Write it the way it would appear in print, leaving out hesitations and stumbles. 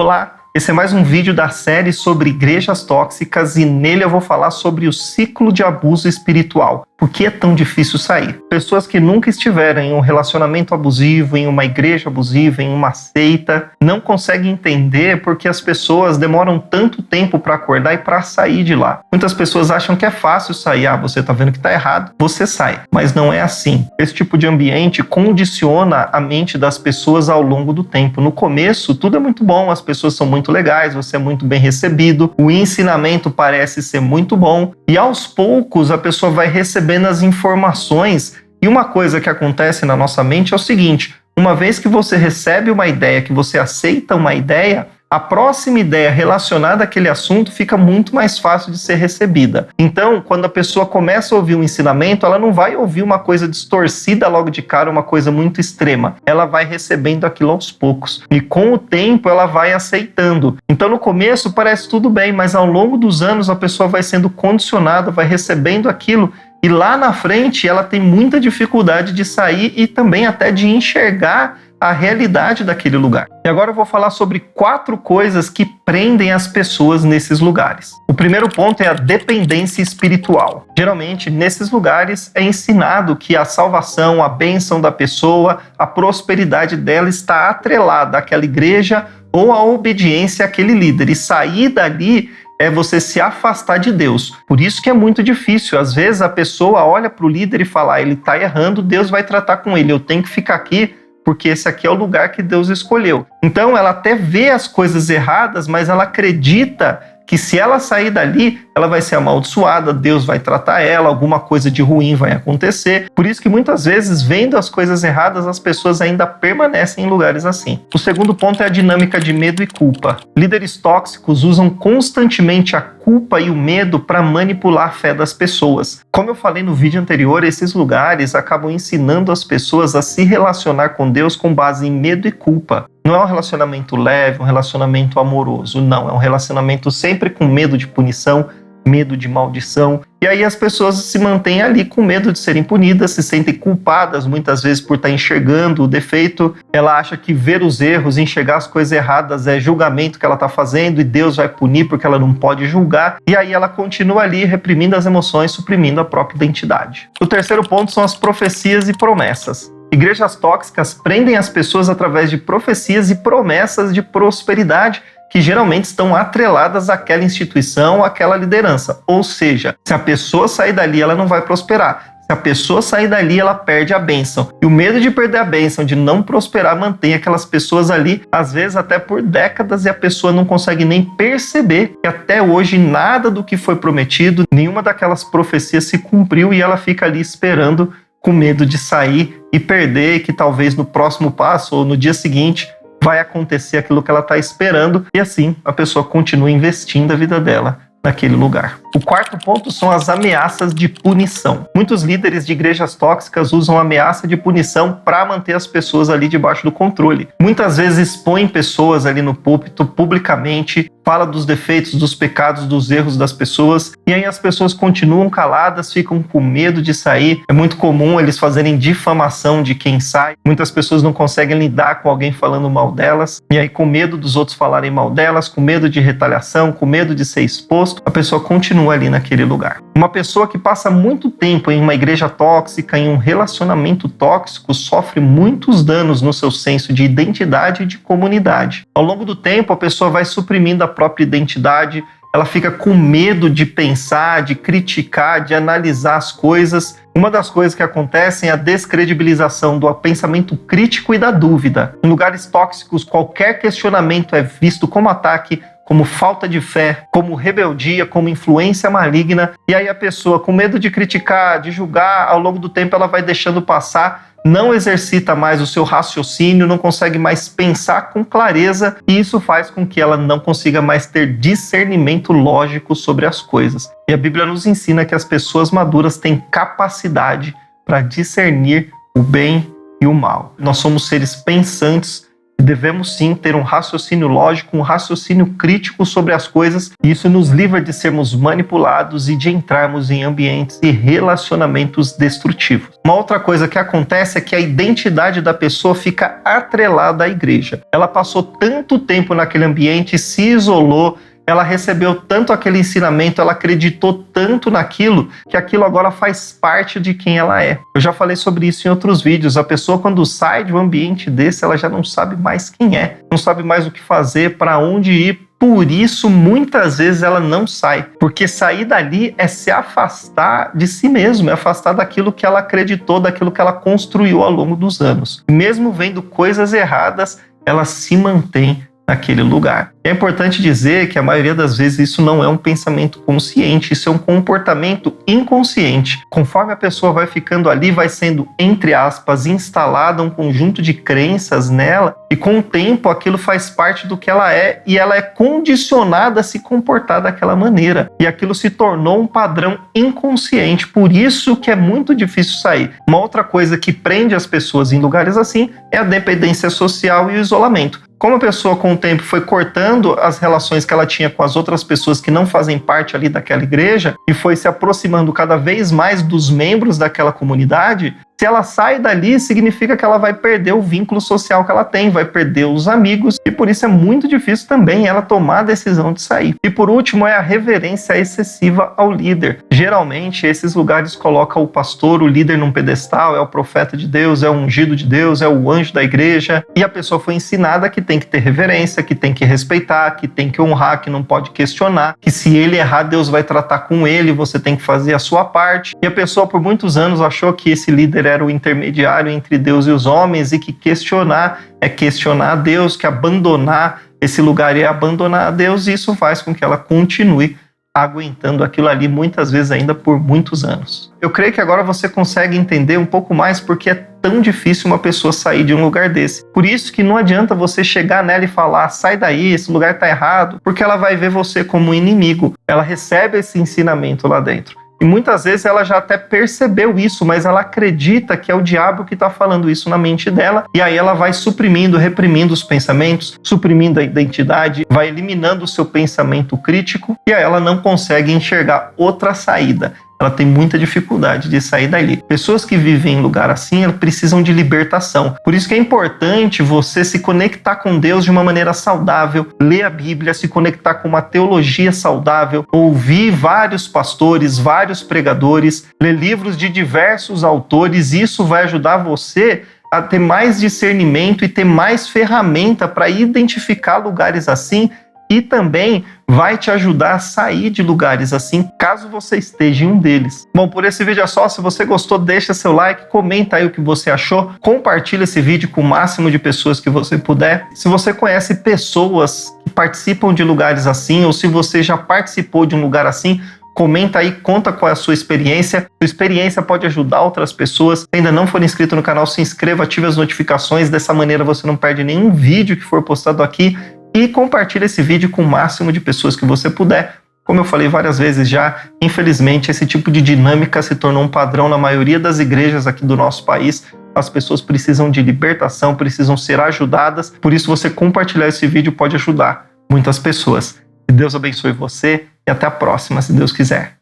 Olá, esse é mais um vídeo da série sobre igrejas tóxicas e nele eu vou falar sobre o ciclo de abuso espiritual. Por que é tão difícil sair? Pessoas que nunca estiveram em um relacionamento abusivo, em uma igreja abusiva, em uma seita, não conseguem entender porque as pessoas demoram tanto tempo para acordar e para sair de lá. Muitas pessoas acham que é fácil sair. Você está vendo que está errado, você sai. Mas não é assim. Esse tipo de ambiente condiciona a mente das pessoas ao longo do tempo. No começo, tudo é muito bom, as pessoas são muito legais, você é muito bem recebido, o ensinamento parece ser muito bom e aos poucos a pessoa vai recebendo as informações. E uma coisa que acontece na nossa mente é o seguinte: uma vez que você recebe uma ideia, que você aceita uma ideia, a próxima ideia relacionada àquele assunto fica muito mais fácil de ser recebida. Então, quando a pessoa começa a ouvir um ensinamento, ela não vai ouvir uma coisa distorcida logo de cara, uma coisa muito extrema. Ela vai recebendo aquilo aos poucos. E com o tempo, ela vai aceitando. Então, no começo, parece tudo bem, mas ao longo dos anos, a pessoa vai sendo condicionada, vai recebendo aquilo. E lá na frente, ela tem muita dificuldade de sair e também até de enxergar a realidade daquele lugar. E agora eu vou falar sobre 4 coisas que prendem as pessoas nesses lugares. O primeiro ponto é a dependência espiritual. Geralmente, nesses lugares, é ensinado que a salvação, a bênção da pessoa, a prosperidade dela está atrelada àquela igreja ou à obediência àquele líder. E sair dali é você se afastar de Deus. Por isso que é muito difícil. Às vezes a pessoa olha para o líder e fala: ele está errando, Deus vai tratar com ele, eu tenho que ficar aqui porque esse aqui é o lugar que Deus escolheu. Então ela até vê as coisas erradas, mas ela acredita que se ela sair dali, ela vai ser amaldiçoada, Deus vai tratar ela, alguma coisa de ruim vai acontecer. Por isso que muitas vezes, vendo as coisas erradas, as pessoas ainda permanecem em lugares assim. O segundo ponto é a dinâmica de medo e culpa. Líderes tóxicos usam constantemente a culpa e o medo para manipular a fé das pessoas. Como eu falei no vídeo anterior, esses lugares acabam ensinando as pessoas a se relacionar com Deus com base em medo e culpa. Não é um relacionamento leve, um relacionamento amoroso, não. É um relacionamento sempre com medo de punição, medo de maldição. E aí as pessoas se mantêm ali com medo de serem punidas, se sentem culpadas muitas vezes por estar enxergando o defeito. Ela acha que ver os erros, enxergar as coisas erradas é julgamento que ela está fazendo e Deus vai punir porque ela não pode julgar. E aí ela continua ali reprimindo as emoções, suprimindo a própria identidade. O terceiro ponto são as profecias e promessas. Igrejas tóxicas prendem as pessoas através de profecias e promessas de prosperidade que geralmente estão atreladas àquela instituição, àquela liderança. Ou seja, se a pessoa sair dali, ela não vai prosperar. Se a pessoa sair dali, ela perde a bênção. E o medo de perder a bênção, de não prosperar, mantém aquelas pessoas ali, às vezes até por décadas, e a pessoa não consegue nem perceber que até hoje nada do que foi prometido, nenhuma daquelas profecias se cumpriu e ela fica ali esperando com medo de sair e perder, que talvez no próximo passo ou no dia seguinte vai acontecer aquilo que ela está esperando, e assim a pessoa continua investindo a vida dela naquele lugar. O quarto ponto são as ameaças de punição. Muitos líderes de igrejas tóxicas usam ameaça de punição para manter as pessoas ali debaixo do controle. Muitas vezes expõem pessoas ali no púlpito publicamente, fala dos defeitos, dos pecados, dos erros das pessoas, e aí as pessoas continuam caladas, ficam com medo de sair. É muito comum eles fazerem difamação de quem sai. Muitas pessoas não conseguem lidar com alguém falando mal delas, e aí com medo dos outros falarem mal delas, com medo de retaliação, com medo de ser exposto, a pessoa continua ali naquele lugar. Uma pessoa que passa muito tempo em uma igreja tóxica, em um relacionamento tóxico, sofre muitos danos no seu senso de identidade e de comunidade. Ao longo do tempo, a pessoa vai suprimindo a própria identidade, ela fica com medo de pensar, de criticar, de analisar as coisas. Uma das coisas que acontecem é a descredibilização do pensamento crítico e da dúvida. Em lugares tóxicos, qualquer questionamento é visto como ataque, como falta de fé, como rebeldia, como influência maligna. E aí a pessoa, com medo de criticar, de julgar, ao longo do tempo ela vai deixando passar, não exercita mais o seu raciocínio, não consegue mais pensar com clareza, e isso faz com que ela não consiga mais ter discernimento lógico sobre as coisas. E a Bíblia nos ensina que as pessoas maduras têm capacidade para discernir o bem e o mal. Nós somos seres pensantes, Devemos sim ter um raciocínio lógico, um raciocínio crítico sobre as coisas, e isso nos livra de sermos manipulados e de entrarmos em ambientes e relacionamentos destrutivos. Uma outra coisa que acontece é que a identidade da pessoa fica atrelada à igreja. Ela passou tanto tempo naquele ambiente, se isolou, ela recebeu tanto aquele ensinamento, ela acreditou tanto naquilo, que aquilo agora faz parte de quem ela é. Eu já falei sobre isso em outros vídeos. A pessoa, quando sai de um ambiente desse, ela já não sabe mais quem é, não sabe mais o que fazer, para onde ir. Por isso, muitas vezes ela não sai, porque sair dali é se afastar de si mesmo, é afastar daquilo que ela acreditou, daquilo que ela construiu ao longo dos anos. Mesmo vendo coisas erradas, ela se mantém naquele lugar. É importante dizer que a maioria das vezes isso não é um pensamento consciente, isso é um comportamento inconsciente. Conforme a pessoa vai ficando ali, vai sendo, entre aspas, instalada um conjunto de crenças nela, e com o tempo aquilo faz parte do que ela é, e ela é condicionada a se comportar daquela maneira. E aquilo se tornou um padrão inconsciente, por isso que é muito difícil sair. Uma outra coisa que prende as pessoas em lugares assim é a dependência social e o isolamento. Como a pessoa com o tempo foi cortando as relações que ela tinha com as outras pessoas que não fazem parte ali daquela igreja e foi se aproximando cada vez mais dos membros daquela comunidade, se ela sai dali, significa que ela vai perder o vínculo social que ela tem, vai perder os amigos, e por isso é muito difícil também ela tomar a decisão de sair. E por último é a reverência excessiva ao líder. Geralmente esses lugares colocam o pastor, o líder num pedestal, é o profeta de Deus, é o ungido de Deus, é o anjo da igreja, e a pessoa foi ensinada que tem que ter reverência, que tem que respeitar, que tem que honrar, que não pode questionar, que se ele errar, Deus vai tratar com ele, você tem que fazer a sua parte. E a pessoa por muitos anos achou que esse líder era o intermediário entre Deus e os homens, e que questionar é questionar a Deus, que abandonar esse lugar é abandonar a Deus, e isso faz com que ela continue aguentando aquilo ali, muitas vezes ainda por muitos anos. Eu creio que agora você consegue entender um pouco mais porque é tão difícil uma pessoa sair de um lugar desse. Por isso que não adianta você chegar nela e falar, sai daí, esse lugar está errado, porque ela vai ver você como um inimigo. Ela recebe esse ensinamento lá dentro. E muitas vezes ela já até percebeu isso, mas ela acredita que é o diabo que está falando isso na mente dela, e aí ela vai suprimindo, reprimindo os pensamentos, suprimindo a identidade, vai eliminando o seu pensamento crítico, e aí ela não consegue enxergar outra saída. Ela tem muita dificuldade de sair dali. Pessoas que vivem em lugar assim, elas precisam de libertação. Por isso que é importante você se conectar com Deus de uma maneira saudável, ler a Bíblia, se conectar com uma teologia saudável, ouvir vários pastores, vários pregadores, ler livros de diversos autores. Isso vai ajudar você a ter mais discernimento e ter mais ferramenta para identificar lugares assim, e também vai te ajudar a sair de lugares assim, caso você esteja em um deles. Bom, por esse vídeo é só. Se você gostou, deixa seu like, comenta aí o que você achou, compartilha esse vídeo com o máximo de pessoas que você puder. Se você conhece pessoas que participam de lugares assim, ou se você já participou de um lugar assim, comenta aí, conta qual é a sua experiência. Sua experiência pode ajudar outras pessoas. Se ainda não for inscrito no canal, se inscreva, ative as notificações. Dessa maneira você não perde nenhum vídeo que for postado aqui. E compartilhe esse vídeo com o máximo de pessoas que você puder. Como eu falei várias vezes já, infelizmente esse tipo de dinâmica se tornou um padrão na maioria das igrejas aqui do nosso país. As pessoas precisam de libertação, precisam ser ajudadas. Por isso você compartilhar esse vídeo pode ajudar muitas pessoas. Que Deus abençoe você e até a próxima, se Deus quiser.